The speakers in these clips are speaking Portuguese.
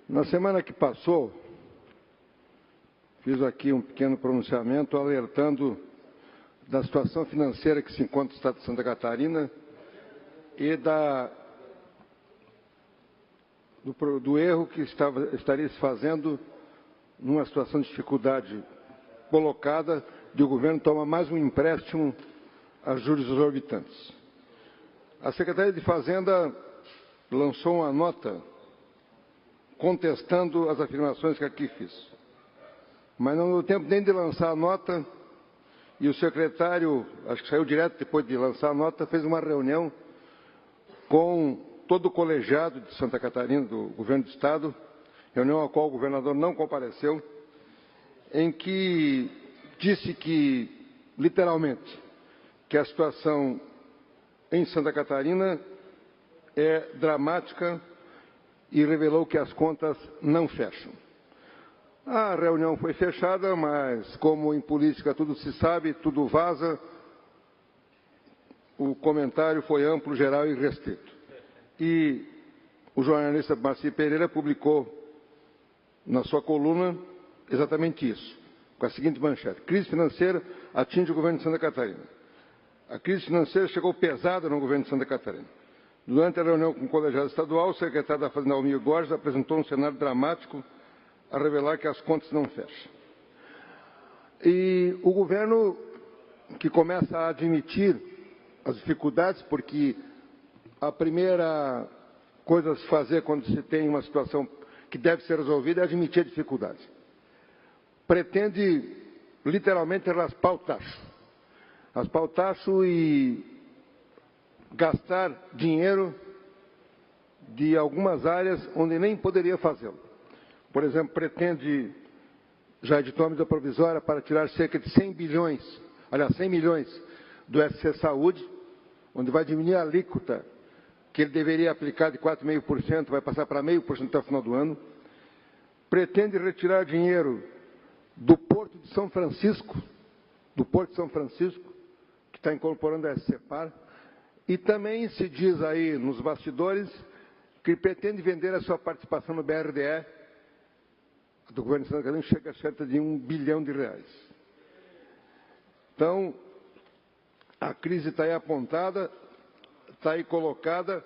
Na semana que passou, fiz aqui um pequeno pronunciamento alertando da situação financeira que se encontra o Estado de Santa Catarina e do erro que estaria se fazendo numa situação de dificuldade colocada de o governo tomar mais um empréstimo a juros exorbitantes. A Secretaria de Fazenda lançou uma nota contestando as afirmações que aqui fiz. Mas não deu tempo nem de lançar a nota, e o secretário, acho que saiu direto depois de lançar a nota, fez uma reunião com todo o colegiado de Santa Catarina, do governo do Estado, reunião a qual o governador não compareceu, em que disse que, literalmente, que a situação em Santa Catarina é dramática e revelou que as contas não fecham. A reunião foi fechada, mas como em política tudo se sabe, tudo vaza, o comentário foi amplo, geral e restrito. E o jornalista Marci Pereira publicou na sua coluna exatamente isso, com a seguinte manchete: crise financeira atinge o governo de Santa Catarina. A crise financeira chegou pesada no governo de Santa Catarina. Durante a reunião com o colegiado estadual, o secretário da Fazenda, Almir Borges, apresentou um cenário dramático a revelar que as contas não fecham. E o governo, que começa a admitir as dificuldades, porque a primeira coisa a se fazer quando se tem uma situação que deve ser resolvida é admitir a dificuldade. Pretende, literalmente, raspar o tacho. Raspar o tacho e gastar dinheiro de algumas áreas onde nem poderia fazê-lo. Por exemplo, pretende, já editou a medida provisória para tirar cerca de 100 milhões do SC Saúde, onde vai diminuir a alíquota que ele deveria aplicar de 4,5%, vai passar para 0,5% até o final do ano. Pretende retirar dinheiro do Porto de São Francisco, que está incorporando a SCPAR, e também se diz aí nos bastidores que pretende vender a sua participação no BRDE, do governo de Santa Catarina, chega a cerca de R$1 bilhão. Então, a crise está aí apontada, está aí colocada,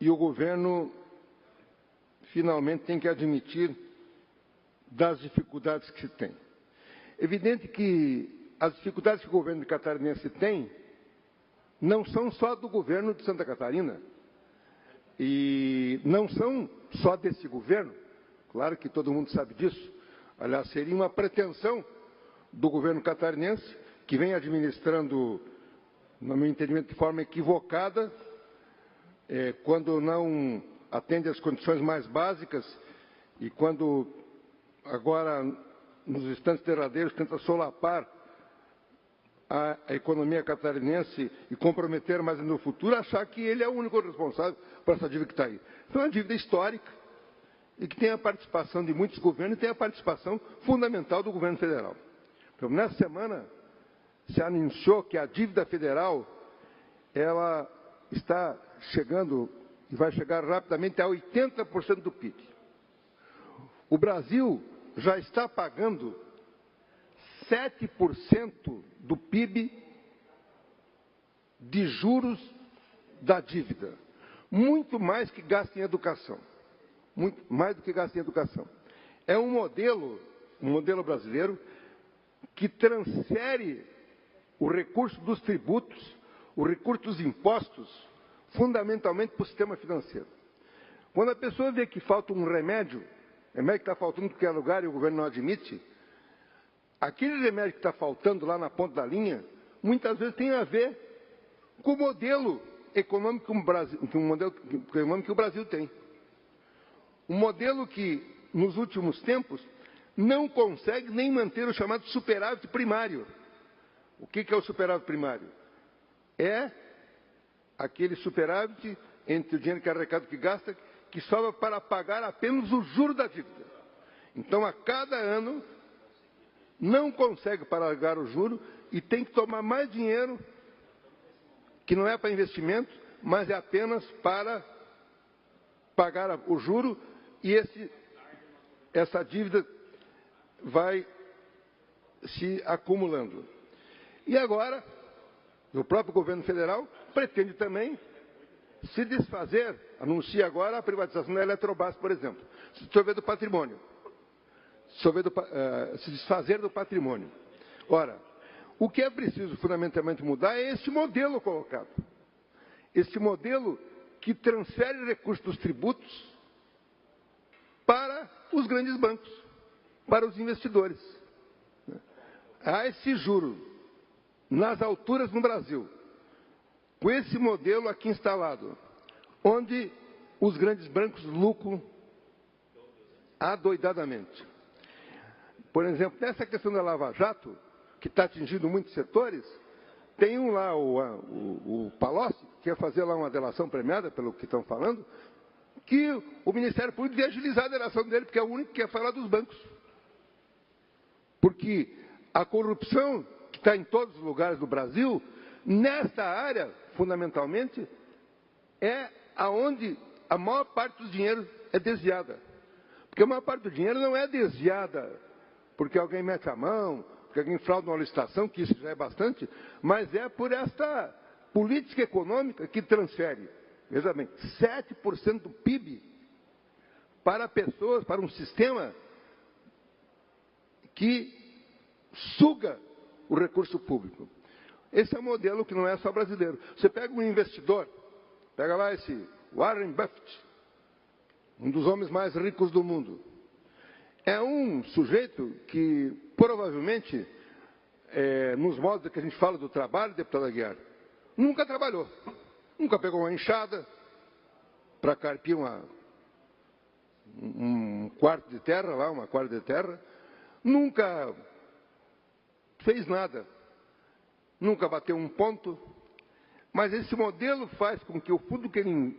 e o governo finalmente tem que admitir das dificuldades que se tem. Evidente que as dificuldades que o governo catarinense tem não são só do governo de Santa Catarina, e não são só desse governo, claro que todo mundo sabe disso. Aliás, seria uma pretensão do governo catarinense, que vem administrando, no meu entendimento, de forma equivocada, quando não atende às condições mais básicas e quando agora, nos instantes derradeiros, tenta solapar a economia catarinense e comprometer mais no futuro, achar que ele é o único responsável por essa dívida que está aí. Então, é uma dívida histórica e que tem a participação de muitos governos e tem a participação fundamental do governo federal. Então, nessa semana, se anunciou que a dívida federal ela está chegando e vai chegar rapidamente a 80% do PIB. O Brasil já está pagando 7% do PIB de juros da dívida. Muito mais que gasta em educação. Muito mais do que gasta em educação. É um modelo brasileiro que transfere o recurso dos tributos, o recurso dos impostos, fundamentalmente para o sistema financeiro. Quando a pessoa vê que falta um remédio que está faltando em qualquer lugar e o governo não admite, aquele remédio que está faltando lá na ponta da linha, muitas vezes tem a ver com o modelo econômico que o Brasil tem. Um modelo que, nos últimos tempos, não consegue nem manter o chamado superávit primário. O que é o superávit primário? É aquele superávit entre o dinheiro que é arrecadado e que gasta, que sobra para pagar apenas o juro da dívida. Então, a cada ano, não consegue pagar o juro e tem que tomar mais dinheiro, que não é para investimento, mas é apenas para pagar o juro, e esse essa dívida vai se acumulando. E agora, o próprio governo federal pretende também se desfazer, anuncia agora a privatização da Eletrobras, por exemplo, se dissolver do patrimônio, se desfazer do patrimônio. Ora, o que é preciso fundamentalmente mudar é esse modelo colocado. Esse modelo que transfere recursos dos tributos para os grandes bancos, para os investidores. Há esse juro nas alturas no Brasil, com esse modelo aqui instalado, onde os grandes bancos lucram adoidadamente. Por exemplo, nessa questão da Lava Jato, que está atingindo muitos setores, tem um lá, o Palocci, que quer fazer lá uma delação premiada, pelo que estão falando, que o Ministério Público devia agilizar a delação dele, porque é o único que quer falar dos bancos. Porque a corrupção que está em todos os lugares do Brasil, nesta área, fundamentalmente, é aonde a maior parte do dinheiro é desviada. Porque a maior parte do dinheiro não é desviada porque alguém mete a mão, porque alguém frauda uma licitação, que isso já é bastante, mas é por esta política econômica que transfere, veja bem, 7% do PIB para pessoas, para um sistema que suga o recurso público. Esse é um modelo que não é só brasileiro. Você pega um investidor, pega lá esse Warren Buffett, um dos homens mais ricos do mundo. É um sujeito que, provavelmente, nos modos que a gente fala do trabalho, deputado Aguiar, nunca trabalhou. Nunca pegou uma enxada para carpir um quarto de terra lá, uma quadra de terra. Nunca fez nada. Nunca bateu um ponto. Mas esse modelo faz com que o fundo que ele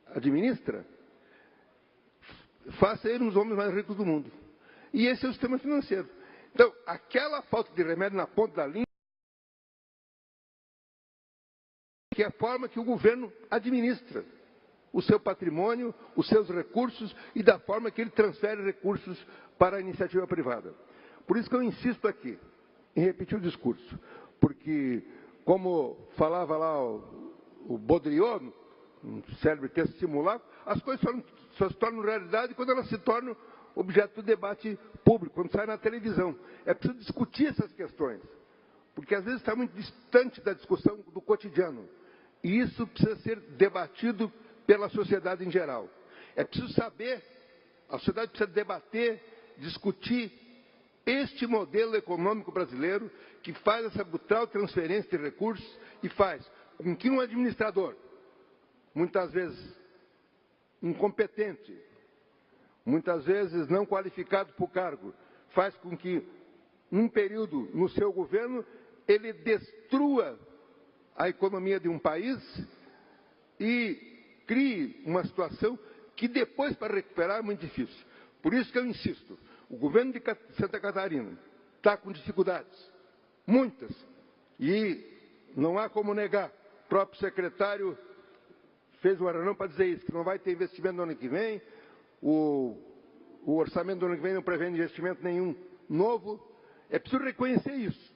administra faça ele um dos homens mais ricos do mundo. E esse é o sistema financeiro. Então, aquela falta de remédio na ponta da linha, que é a forma que o governo administra o seu patrimônio, os seus recursos e da forma que ele transfere recursos para a iniciativa privada. Por isso que eu insisto aqui em repetir o discurso, porque, como falava lá o Baudrillard, um célebre texto simulacro, as coisas só se tornam realidade quando elas se tornam objeto do debate público, quando sai na televisão. É preciso discutir essas questões, porque às vezes está muito distante da discussão do cotidiano. E isso precisa ser debatido pela sociedade em geral. É preciso saber, a sociedade precisa debater, discutir este modelo econômico brasileiro que faz essa brutal transferência de recursos e faz com que um administrador, muitas vezes incompetente, muitas vezes não qualificado para o cargo, faz com que, num período no seu governo, ele destrua a economia de um país e crie uma situação que depois, para recuperar, é muito difícil. Por isso que eu insisto, o governo de Santa Catarina está com dificuldades, muitas, e não há como negar. O próprio secretário fez um arranão para dizer isso, que não vai ter investimento no ano que vem, o orçamento do ano que vem não prevê investimento nenhum novo. É preciso reconhecer isso.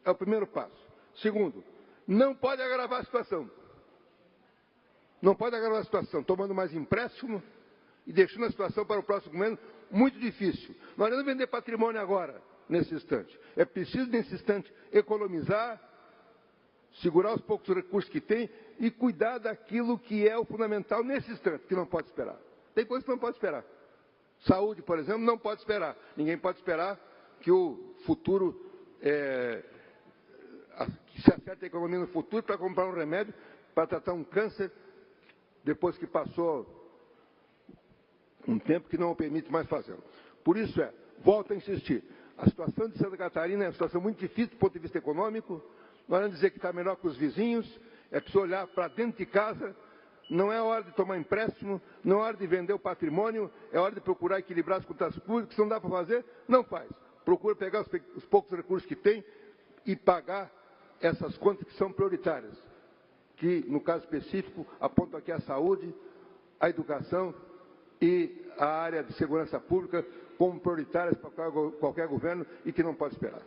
É o primeiro passo. Segundo, não pode agravar a situação. Não pode agravar a situação, tomando mais empréstimo e deixando a situação para o próximo governo muito difícil. Nós não vender patrimônio agora, nesse instante. É preciso, nesse instante, economizar, segurar os poucos recursos que tem e cuidar daquilo que é o fundamental nesse instante, que não pode esperar. Tem coisas que não pode esperar. Saúde, por exemplo, não pode esperar. Ninguém pode esperar que o futuro, que se acerte a economia no futuro para comprar um remédio para tratar um câncer depois que passou um tempo que não o permite mais fazê-lo. Por isso volto a insistir, a situação de Santa Catarina é uma situação muito difícil do ponto de vista econômico. Nós vamos dizer que está melhor que os vizinhos, é preciso olhar para dentro de casa. Não é hora de tomar empréstimo, não é hora de vender o patrimônio, é hora de procurar equilibrar as contas públicas. Se não dá para fazer, não faz. Procura pegar os poucos recursos que tem e pagar essas contas que são prioritárias, que, no caso específico, apontam aqui a saúde, a educação e a área de segurança pública como prioritárias para qualquer governo e que não pode esperar.